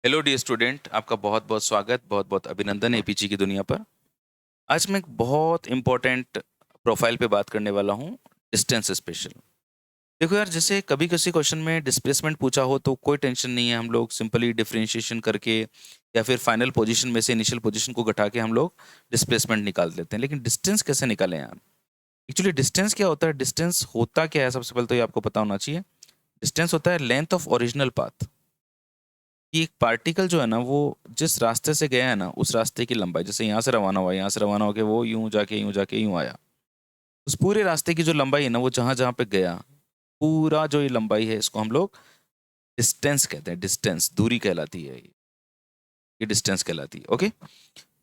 Hello dear student, आपका बहुत बहुत स्वागत, बहुत बहुत अभिनंदन एपीजी की दुनिया पर। आज मैं एक बहुत इंपॉर्टेंट प्रोफाइल पे बात करने वाला हूँ, डिस्टेंस स्पेशल। देखो यार, जैसे कभी किसी क्वेश्चन में डिस्प्लेसमेंट पूछा हो तो कोई टेंशन नहीं है, हम लोग सिंपली डिफरेंशिएशन करके या फिर फाइनल पोजीशन में से इनिशियल पोजीशन को घटा के हम लोग डिस्प्लेसमेंट निकाल देते हैं। लेकिन डिस्टेंस कैसे निकालें यार? एक्चुअली डिस्टेंस क्या होता है, डिस्टेंस होता क्या है, सबसे पहले तो ये आपको पता होना चाहिए। डिस्टेंस होता है लेंथ ऑफ ओरिजिनल पाथ, कि एक पार्टिकल जो है ना वो जिस रास्ते से गया है ना उस रास्ते की लंबाई, जैसे यहाँ से रवाना हुआ, यहाँ से रवाना होकर वो यूं जाके यूं आया, उस पूरे रास्ते की जो लंबाई है ना वो जहाँ जहाँ पे गया, पूरा जो ये लंबाई है इसको हम लोग डिस्टेंस कहते हैं। डिस्टेंस दूरी कहलाती है, ये डिस्टेंस कहलाती है। ओके,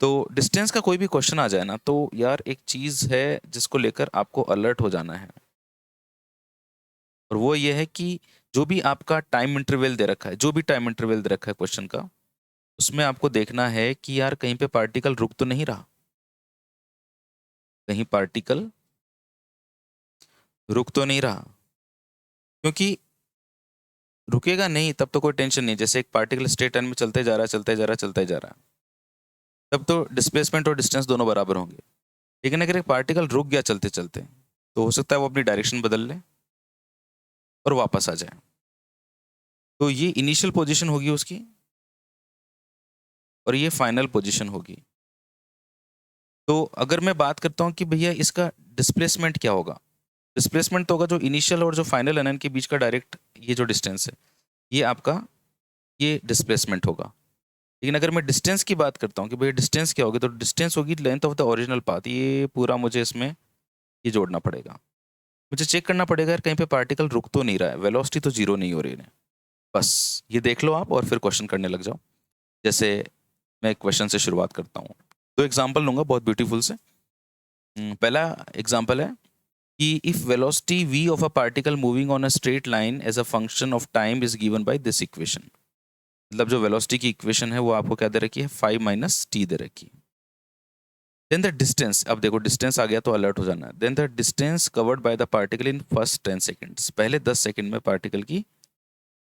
तो डिस्टेंस का कोई भी क्वेश्चन आ जाए ना तो यार एक चीज है जिसको लेकर आपको अलर्ट हो जाना है, और वो ये है कि जो भी आपका टाइम इंटरवल दे रखा है, जो भी टाइम इंटरवल दे रखा है क्वेश्चन का, उसमें आपको देखना है कि यार कहीं पे पार्टिकल रुक तो नहीं रहा, कहीं पार्टिकल रुक तो नहीं रहा। क्योंकि रुकेगा नहीं तब तो कोई टेंशन नहीं, जैसे एक पार्टिकल स्ट्रेट लाइन में चलते जा रहा है, चलते जा रहा है, चलते जा रहा है, तब तो डिस्प्लेसमेंट और डिस्टेंस दोनों बराबर होंगे। लेकिन अगर एक पार्टिकल रुक गया चलते चलते, तो हो सकता है वो अपनी डायरेक्शन बदल ले और वापस आ जाए। तो ये इनिशियल पोजीशन होगी उसकी, और ये फाइनल पोजीशन होगी। तो अगर मैं बात करता हूँ कि भैया इसका डिस्प्लेसमेंट क्या होगा, डिस्प्लेसमेंट तो होगा जो इनिशियल और जो फाइनल है ना इनके बीच का डायरेक्ट ये जो डिस्टेंस है, ये आपका ये डिस्प्लेसमेंट होगा। लेकिन अगर मैं डिस्टेंस की बात करता हूँ कि भैया डिस्टेंस क्या होगी, तो डिस्टेंस होगी length of the original path. ये पूरा मुझे इसमें ये जोड़ना पड़ेगा, मुझे चेक करना पड़ेगा यार कहीं पे पार्टिकल रुक तो नहीं रहा है, वेलोसिटी तो जीरो नहीं हो रही है। बस ये देख लो आप और फिर क्वेश्चन करने लग जाओ। जैसे मैं क्वेश्चन से शुरुआत करता हूँ, तो एग्जाम्पल लूंगा बहुत ब्यूटीफुल से। पहला एग्जाम्पल है कि if velocity v of a particle moving on a straight line as a function of time is given by this equation. मतलब जो वेलोसिटी की इक्वेशन है वो आपको क्या दे रखी है, 5 - t दे रखी है। देन द डिस्टेंस, अब देखो डिस्टेंस आ गया तो अलर्ट हो जाना है। Then the distance covered by the particle in first 10 seconds, पहले 10 सेकेंड में पार्टिकल की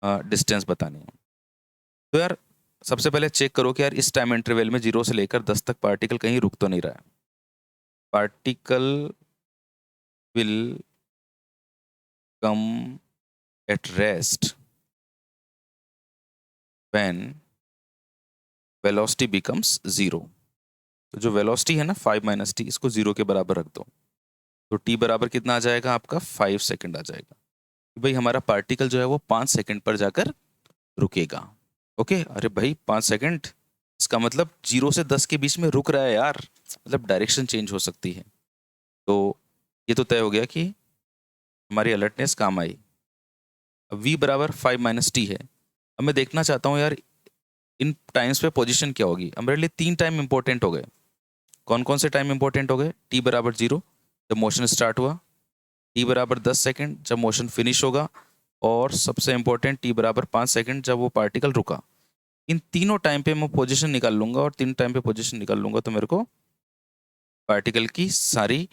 डिस्टेंस बतानी है। तो यार सबसे पहले चेक करो कि यार इस टाइम इंटरवल में 0 से लेकर 10 तक पार्टिकल कहीं रुक तो नहीं रहा है। Particle will come at rest when velocity becomes 0। तो जो वेलोसिटी है ना 5 - t, इसको 0 के बराबर रख दो, तो t बराबर कितना आ जाएगा आपका, 5 सेकेंड आ जाएगा। कि भाई हमारा पार्टिकल जो है वो 5 सेकेंड पर जाकर रुकेगा। ओके, अरे भाई 5 सेकेंड, इसका मतलब 0 से 10 के बीच में रुक रहा है यार, मतलब डायरेक्शन चेंज हो सकती है। तो ये तो तय हो गया कि हमारी अलर्टनेस काम आई। अब v बराबर 5 - t है। अब मैं देखना चाहता हूँ यार इन टाइम्स पे पोजीशन क्या होगी। अब मेरे लिए 3 टाइम इंपॉर्टेंट हो गए। कौन कौन से टाइम इंपॉर्टेंट हो गए, t बराबर 0 जब मोशन स्टार्ट हुआ, t बराबर 10 सेकेंड जब मोशन फिनिश होगा, और सबसे इंपॉर्टेंट t बराबर 5 सेकेंड जब वो पार्टिकल रुका। इन तीनों टाइम पे मैं पोजीशन निकाल लूंगा, और 3 टाइम पे पोजीशन निकाल लूंगा तो मेरे को पार्टिकल की सारी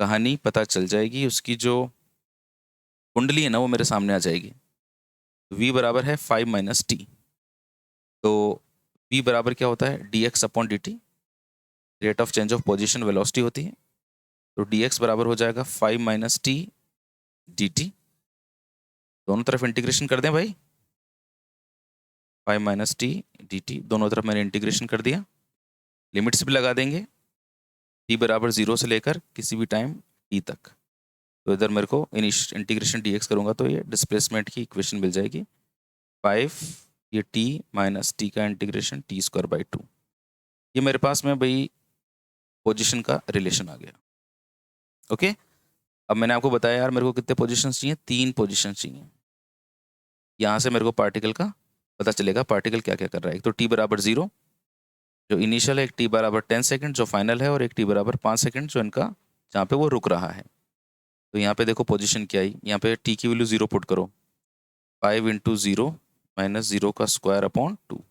कहानी पता चल जाएगी, उसकी जो कुंडली है ना वो मेरे सामने आ जाएगी। v बराबर है 5 - t। तो v बराबर क्या होता है, dx/dt, rate of change of position velocity होती है। तो dx बराबर हो जाएगा 5 - t दोनों तरफ इंटीग्रेशन कर दें भाई, 5 - t दोनों तरफ मैंने इंटीग्रेशन कर दिया। लिमिट्स भी लगा देंगे, t बराबर 0 से लेकर किसी भी टाइम t तक। तो इधर मेरे को इंटीग्रेशन dx करूंगा तो ये डिस्प्लेसमेंट की इक्वेशन मिल जाएगी, 5 ये t - t का इंटीग्रेशन t²/2। ये मेरे पास में भाई पोजीशन का रिलेशन आ गया। ओके, अब मैंने आपको बताया यार मेरे को कितने पोजीशन चाहिए, 3 पोजीशन चाहिए। यहाँ से मेरे को पार्टिकल का पता चलेगा पार्टिकल क्या क्या कर रहा है। एक तो t बराबर 0 जो इनिशियल है, एक t बराबर 10 सेकेंड जो फाइनल है, और एक t बराबर 5 सेकेंड जो इनका जहाँ पे वो रुक रहा है। तो यहाँ पे देखो पोजीशन क्या आई, यहाँ पे t की वैल्यू 0 पुट करो, 5 × 0 - 0² / 2।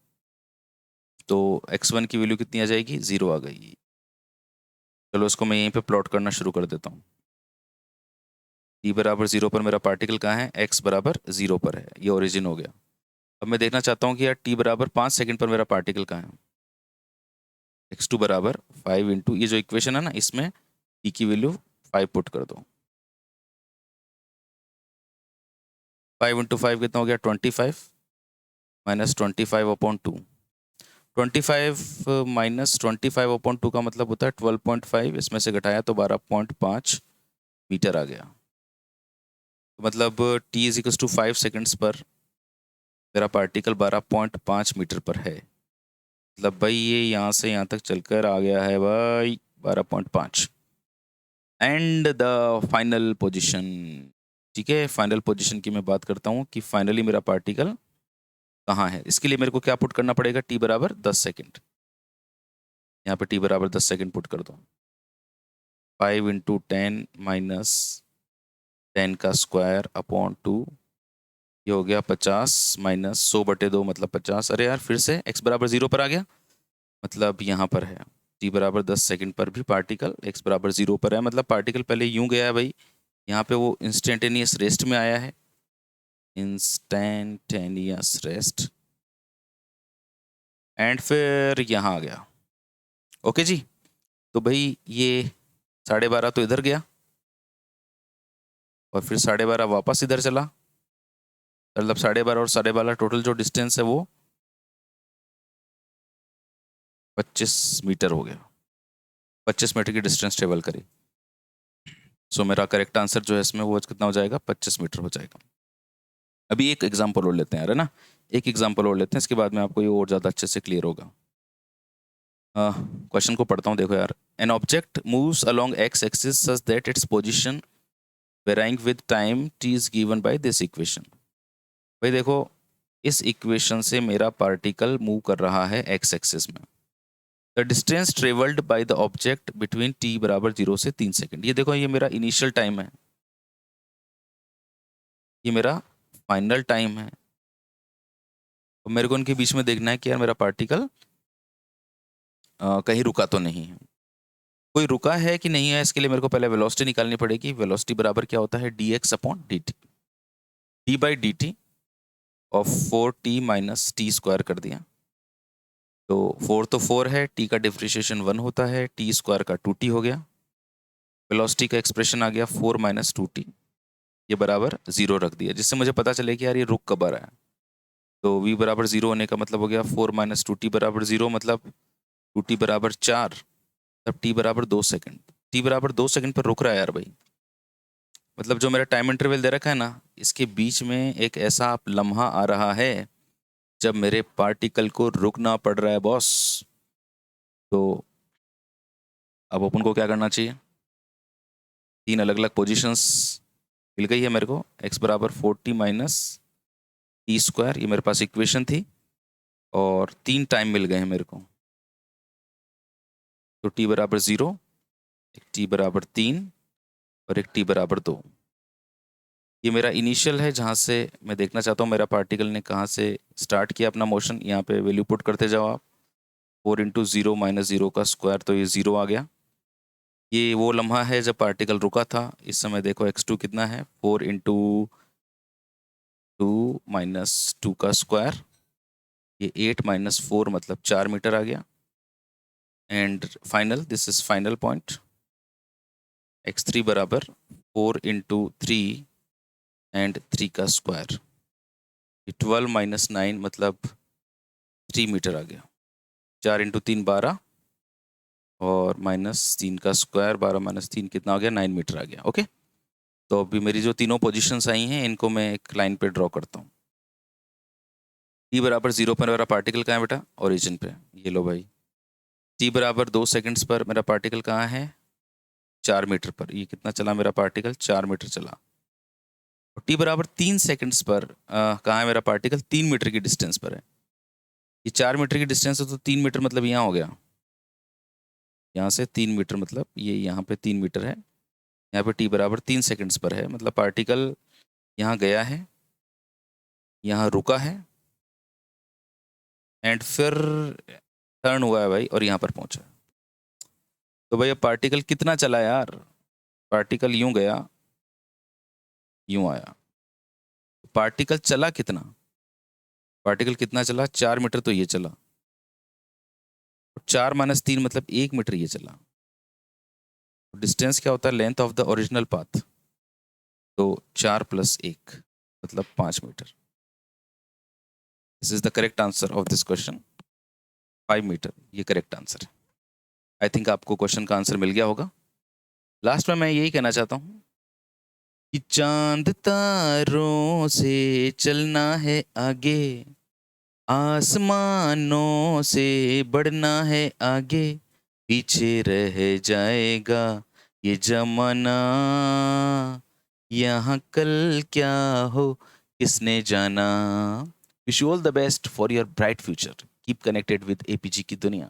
तो x1 की वैल्यू कितनी आ जाएगी, 0 आ गई। चलो इसको मैं यहीं पे प्लॉट करना शुरू कर देता हूँ। t बराबर 0 पर मेरा पार्टिकल कहाँ है, x बराबर 0 पर है, ये ओरिजिन हो गया। अब मैं देखना चाहता हूँ कि यार t बराबर 5 सेकंड पर मेरा पार्टिकल कहाँ है। x2 बराबर 5 इंटू ये जो इक्वेशन है ना, इसमें t की वैल्यू 5 पुट कर दो। 5 इंटू 5 कितना हो गया 25 माइनस 25/2। 25 माइनस 25/2 का मतलब होता है 12.5, इसमें से घटाया तो 12.5 मीटर आ गया। तो मतलब t is equal to 5 seconds पर मेरा पार्टिकल 12.5 मीटर पर है। मतलब भाई ये यहाँ से यहाँ तक चलकर आ गया है भाई 12.5। एंड द फाइनल पोजीशन, ठीक है, फाइनल पोजीशन की मैं बात करता हूँ कि फाइनली मेरा पार्टिकल कहाँ है। इसके लिए मेरे को क्या पुट करना पड़ेगा, t बराबर 10 सेकेंड। यहाँ पे t बराबर 10 सेकेंड पुट कर दो। 5 इंटू 10 माइनस 10 का स्क्वायर अपॉन 2, ये हो गया 50 माइनस 100/2 मतलब 50। अरे यार फिर से x बराबर 0 पर आ गया, मतलब यहाँ पर है t बराबर 10 सेकंड पर भी पार्टिकल x बराबर 0 पर है। मतलब पार्टिकल पहले यूं गया है भाई, यहाँ पे वो इंस्टेंटेनियस रेस्ट में आया है, इंस्टेंटेनियस रेस्ट, एंड फिर यहाँ आ गया। ओके जी, तो भाई ये 12.5 तो इधर गया और फिर 12.5 वापस इधर चला, मतलब 12.5 और 12.5 टोटल जो डिस्टेंस है वो 25 मीटर हो गया। 25 मीटर की डिस्टेंस ट्रेवल करी। सो मेरा करेक्ट आंसर जो है इसमें वो कितना हो जाएगा, 25 मीटर हो जाएगा। अभी एक एग्जाम्पल और लेते हैं यार, है ना, एक एग्जाम्पल और लेते हैं, इसके बाद में आपको ये और ज़्यादा अच्छे से क्लियर होगा। क्वेश्चन को पढ़ता हूँ, देखो यार। An object moves along x axis such that its position varying with time T is given by this equation. भाई देखो, इस इक्वेशन से मेरा पार्टिकल मूव कर रहा है एक्स एक्सिस में। The distance travelled by the object between T बराबर 0 से 3 सेकेंड। ये देखो, ये मेरा इनिशियल टाइम है, ये मेरा फाइनल टाइम है। तो मेरे को उनके बीच में देखना है कि यार मेरा पार्टिकल कहीं रुका तो नहीं है, कोई रुका है कि नहीं है। इसके लिए मेरे को पहले वेलोसिटी निकालनी पड़ेगी। वेलोसिटी बराबर क्या होता है, dx upon dt, d by D T of 4t minus T square कर दिया। तो 4 तो 4 है, t का डिफ्रेंशिएशन 1 होता है, टी स्क्वायर का 2t हो गया। वेलोसिटी का एक्सप्रेशन आ गया 4 माइनस 2t, ये बराबर 0 रख दिया, जिससे मुझे पता चले कि यार ये रुक कब आ रहा है। तो v बराबर 0 होने का मतलब हो गया 4 माइनस 2t बराबर 0, मतलब 2t बराबर 4, तब t बराबर 2 सेकंड। t बराबर 2 सेकंड पर रुक रहा है यार भाई। मतलब जो मेरा टाइम इंटरवल दे रखा है ना, इसके बीच में एक ऐसा लम्हा आ रहा है जब मेरे पार्टिकल को रुकना पड़ रहा है बॉस। तो अब अपन को क्या करना चाहिए, 3 अलग अलग पोजीशंस मिल गई है मेरे को। x बराबर 4t माइनस टी स्क्वायर, ये मेरे पास इक्वेशन थी, और 3 टाइम मिल गए हैं मेरे को। तो t बराबर 0, एक t बराबर 3 और एक t बराबर 2। ये मेरा इनिशियल है, जहाँ से मैं देखना चाहता हूँ मेरा पार्टिकल ने कहाँ से स्टार्ट किया अपना मोशन। यहाँ पे वैल्यू पुट करते जाओ आप। 4 इंटू 0 माइनस 0 का स्क्वायर, तो ये 0 आ गया। ये वो लम्हा है जब पार्टिकल रुका था। इस समय देखो x2 कितना है, 4 इंटू 2 माइनस 2 का स्क्वायर, ये 8 माइनस 4 मतलब 4 मीटर आ गया। And final, this is final point, x3 बराबर 4 इंटू 3 एंड 3 का स्क्वायर, 12 माइनस 9 मतलब 3 मीटर आ गया। 4 इंटू 3 12, और माइनस 3 का स्क्वायर, 12 माइनस 3 कितना हो गया, 9 मीटर आ गया। ओके, तो अभी मेरी जो तीनों पोजीशंस आई हैं इनको मैं एक लाइन पे ड्रॉ करता हूँ। t बराबर 0 पर मेरा पार्टिकल कहाँ है बेटा, ओरिजिन पे, ये लो भाई। t बराबर 2 सेकंड्स पर मेरा पार्टिकल कहाँ है, 4 मीटर पर। ये कितना चला मेरा पार्टिकल, 4 मीटर चला। और t बराबर 3 सेकंड्स पर कहाँ है मेरा पार्टिकल, 3 मीटर की डिस्टेंस पर है। ये 4 मीटर की डिस्टेंस है, तो 3 मीटर मतलब यहाँ हो गया, यहाँ से 3 मीटर मतलब ये यहाँ पे 3 मीटर है। यहाँ पे t बराबर 3 सेकंड्स पर है, मतलब पार्टिकल यहाँ गया है, यहाँ रुका है, एंड फिर टर्न हुआ है भाई और यहाँ पर पहुँचा। तो भाई अब पार्टिकल कितना चला यार, पार्टिकल यूं गया, यूं आया, पार्टिकल चला कितना, पार्टिकल कितना चला, 4 मीटर तो ये चला, 4 माइनस 3 मतलब 1 मीटर ये चला। डिस्टेंस क्या होता है, length of the original path, तो 4 प्लस 1 मतलब 5 metre. This is the correct answer of this question, 5 metre ये करेक्ट आंसर है। आई थिंक आपको क्वेश्चन का आंसर मिल गया होगा। लास्ट में मैं यही कहना चाहता हूँ कि चांद तारों से चलना है आगे, आसमानों से बढ़ना है आगे, पीछे रह जाएगा ये जमाना, यहाँ कल क्या हो किसने जाना। Wish you all the best for your bright future. Keep connected with APG की दुनिया।